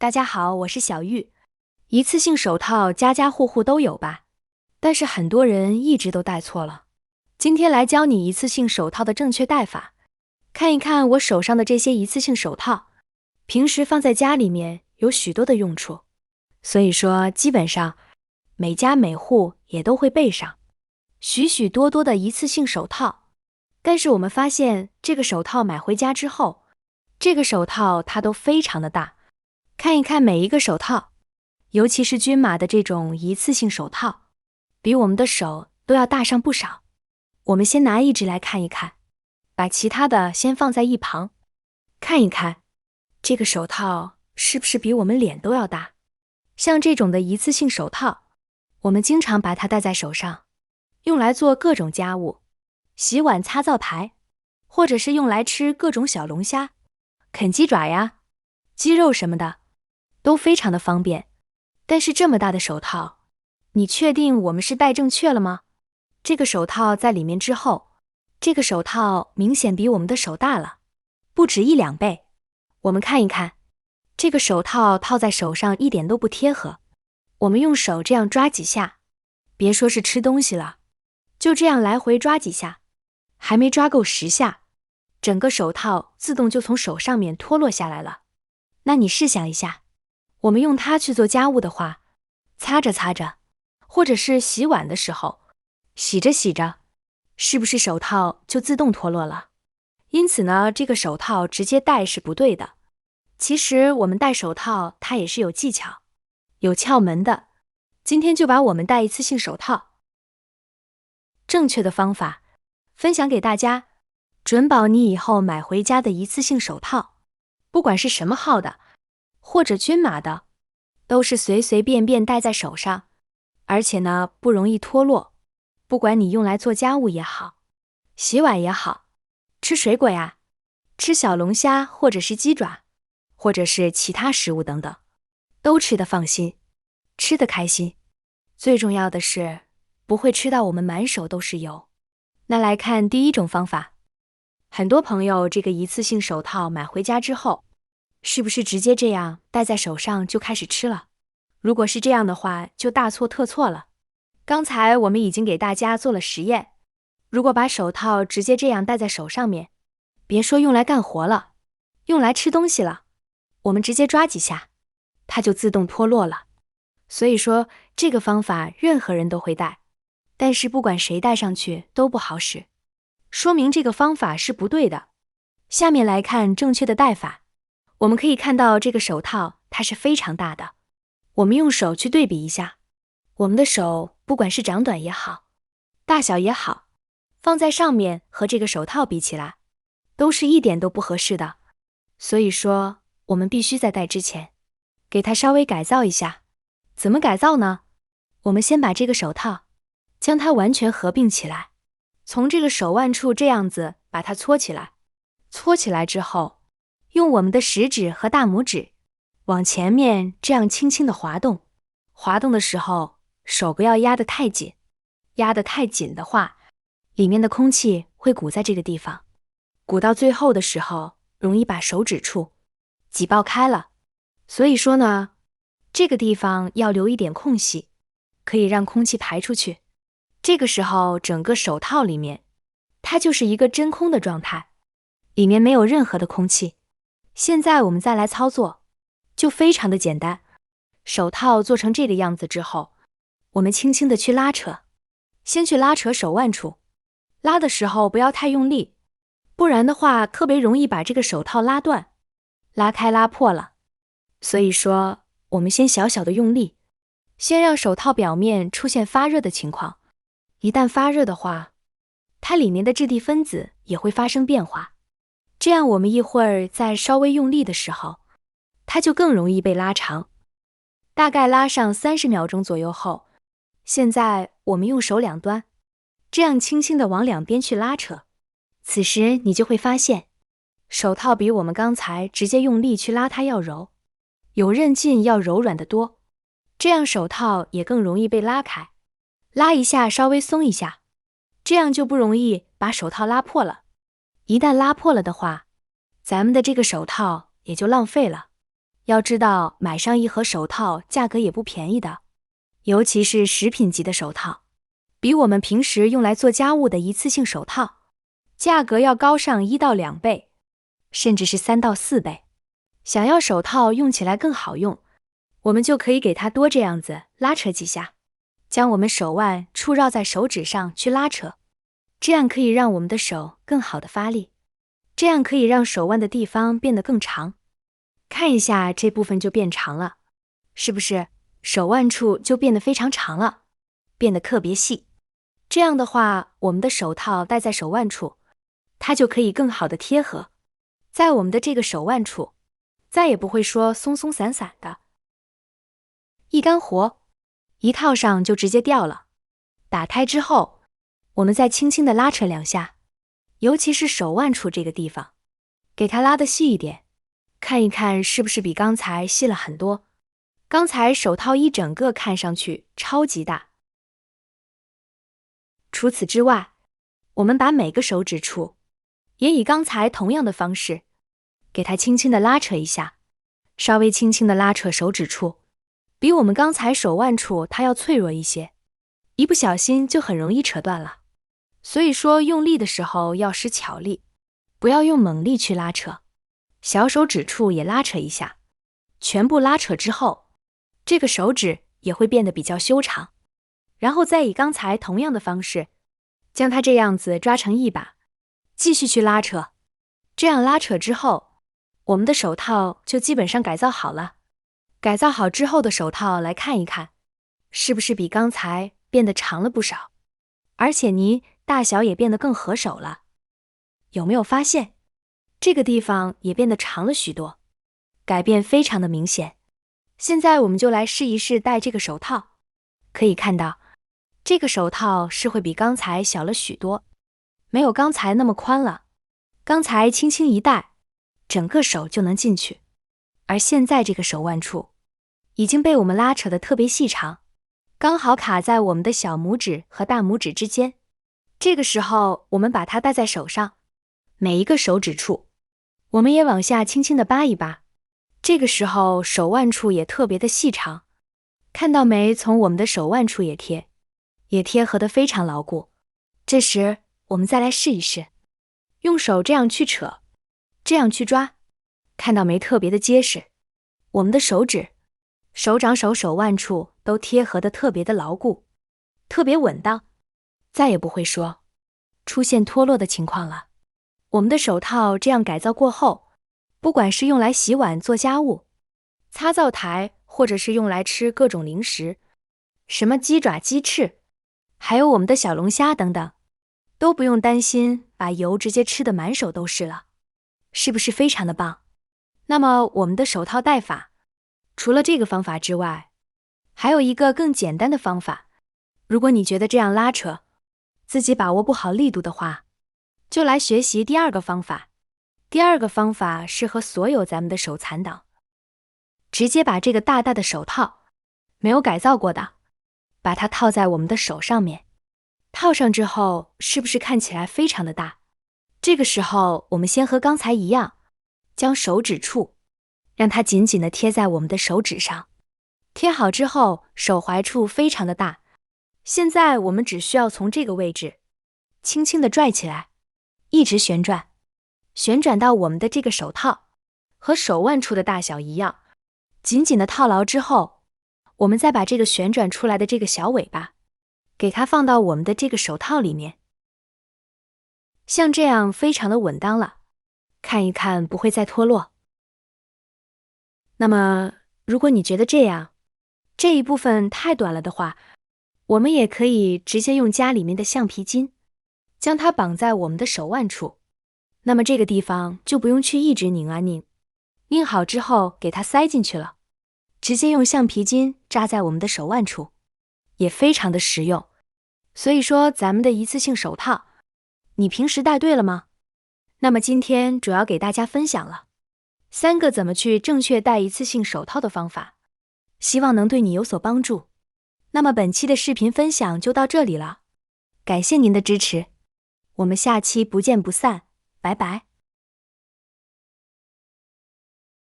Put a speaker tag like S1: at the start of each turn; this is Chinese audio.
S1: 大家好，我是小玉。一次性手套家家户户都有吧？但是很多人一直都戴错了。今天来教你一次性手套的正确戴法。看一看我手上的这些一次性手套，平时放在家里面有许多的用处，所以说基本上每家每户也都会备上许许多多的一次性手套。但是我们发现这个手套买回家之后，这个手套它都非常的大。看一看每一个手套，尤其是均码的这种一次性手套，比我们的手都要大上不少。我们先拿一只来看一看，把其他的先放在一旁，看一看这个手套是不是比我们脸都要大。像这种的一次性手套，我们经常把它戴在手上，用来做各种家务，洗碗擦灶台，或者是用来吃各种小龙虾、啃鸡爪呀、鸡肉什么的，都非常的方便。但是这么大的手套，你确定我们是戴正确了吗？这个手套在里面之后，这个手套明显比我们的手大了，不止1-2倍。我们看一看，这个手套套在手上一点都不贴合。我们用手这样抓几下，别说是吃东西了，就这样来回抓几下，还没抓够10下，整个手套自动就从手上面脱落下来了。那你试想一下，我们用它去做家务的话，擦着擦着，或者是洗碗的时候，洗着洗着，是不是手套就自动脱落了？因此呢，这个手套直接戴是不对的。其实我们戴手套它也是有技巧、有窍门的。今天就把我们戴一次性手套正确的方法分享给大家，准保你以后买回家的一次性手套，不管是什么号的，或者均码的，都是随随便便戴在手上，而且呢不容易脱落。不管你用来做家务也好，洗碗也好，吃水果呀，吃小龙虾或者是鸡爪，或者是其他食物等等，都吃得放心，吃得开心。最重要的是不会吃到我们满手都是油。那来看第一种方法，很多朋友这个一次性手套买回家之后，是不是直接这样戴在手上就开始吃了？如果是这样的话，就大错特错了。刚才我们已经给大家做了实验，如果把手套直接这样戴在手上面，别说用来干活了，用来吃东西了，我们直接抓几下，它就自动脱落了。所以说这个方法任何人都会戴，但是不管谁戴上去都不好使，说明这个方法是不对的。下面来看正确的戴法。我们可以看到这个手套它是非常大的，我们用手去对比一下，我们的手不管是长短也好，大小也好，放在上面和这个手套比起来，都是一点都不合适的。所以说我们必须在戴之前给它稍微改造一下。怎么改造呢？我们先把这个手套将它完全合并起来，从这个手腕处这样子把它搓起来。搓起来之后，用我们的食指和大拇指往前面这样轻轻的滑动。滑动的时候手不要压得太紧，压得太紧的话，里面的空气会鼓在这个地方，鼓到最后的时候容易把手指处挤爆开了。所以说呢，这个地方要留一点空隙，可以让空气排出去。这个时候整个手套里面它就是一个真空的状态，里面没有任何的空气。现在我们再来操作就非常的简单。手套做成这个样子之后，我们轻轻的去拉扯，先去拉扯手腕处，拉的时候不要太用力，不然的话特别容易把这个手套拉断、拉开、拉破了。所以说我们先小小的用力，先让手套表面出现发热的情况。一旦发热的话，它里面的质地分子也会发生变化，这样我们一会儿再稍微用力的时候，它就更容易被拉长。大概拉上30秒钟左右后，现在我们用手两端这样轻轻的往两边去拉扯。此时你就会发现，手套比我们刚才直接用力去拉它要柔，有韧劲要柔软得多，这样手套也更容易被拉开。拉一下稍微松一下，这样就不容易把手套拉破了。一旦拉破了的话，咱们的这个手套也就浪费了。要知道，买上一盒手套价格也不便宜的，尤其是食品级的手套，比我们平时用来做家务的一次性手套，价格要高上1到2倍，甚至是3到4倍。想要手套用起来更好用，我们就可以给它多这样子拉扯几下，将我们手腕处绕在手指上去拉扯，这样可以让我们的手更好的发力，这样可以让手腕的地方变得更长。看一下这部分就变长了，是不是手腕处就变得非常长了，变得特别细？这样的话，我们的手套戴在手腕处，它就可以更好的贴合在我们的这个手腕处，再也不会说松松散散的，一干活，一套上就直接掉了。打开之后，我们再轻轻的拉扯2下，尤其是手腕处这个地方，给它拉得细一点，看一看是不是比刚才细了很多。刚才手套一整个看上去超级大。除此之外，我们把每个手指处也以刚才同样的方式，给它轻轻的拉扯一下，稍微轻轻的拉扯手指处，比我们刚才手腕处它要脆弱一些，一不小心就很容易扯断了。所以说用力的时候要使巧力，不要用猛力去拉扯。小手指处也拉扯一下，全部拉扯之后，这个手指也会变得比较修长，然后再以刚才同样的方式，将它这样子抓成一把，继续去拉扯。这样拉扯之后，我们的手套就基本上改造好了。改造好之后的手套来看一看，是不是比刚才变得长了不少，而且呢，大小也变得更合手了。有没有发现这个地方也变得长了许多，改变非常的明显。现在我们就来试一试戴这个手套，可以看到这个手套是会比刚才小了许多，没有刚才那么宽了。刚才轻轻一戴，整个手就能进去，而现在这个手腕处已经被我们拉扯得特别细长，刚好卡在我们的小拇指和大拇指之间。这个时候我们把它戴在手上，每一个手指处我们也往下轻轻地扒一扒，这个时候手腕处也特别的细长，看到没？从我们的手腕处也贴合得非常牢固。这时我们再来试一试，用手这样去扯，这样去抓，看到没？特别的结实。我们的手指、手掌、手腕处都贴合得特别的牢固，特别稳当，再也不会说出现脱落的情况了。我们的手套这样改造过后，不管是用来洗碗、做家务、擦灶台，或者是用来吃各种零食，什么鸡爪、鸡翅，还有我们的小龙虾等等，都不用担心把油直接吃得满手都是了，是不是非常的棒？那么我们的手套戴法，除了这个方法之外，还有一个更简单的方法。如果你觉得这样拉扯自己把握不好力度的话，就来学习第2个方法。第2个方法适合所有咱们的手残党，直接把这个大大的手套，没有改造过的，把它套在我们的手上面。套上之后，是不是看起来非常的大？这个时候我们先和刚才一样，将手指处让它紧紧地贴在我们的手指上。贴好之后，手踝处非常的大，现在我们只需要从这个位置轻轻地拽起来，一直旋转，旋转到我们的这个手套和手腕处的大小一样，紧紧的套牢之后，我们再把这个旋转出来的这个小尾巴给它放到我们的这个手套里面，像这样非常的稳当了，看一看不会再脱落。那么如果你觉得这一部分太短了的话，我们也可以直接用家里面的橡皮筋将它绑在我们的手腕处，那么这个地方就不用去一直拧啊拧，拧好之后给它塞进去了，直接用橡皮筋扎在我们的手腕处，也非常的实用。所以说咱们的一次性手套，你平时戴对了吗？那么今天主要给大家分享了3个怎么去正确戴一次性手套的方法，希望能对你有所帮助。那么本期的视频分享就到这里了，感谢您的支持，我们下期不见不散，拜拜。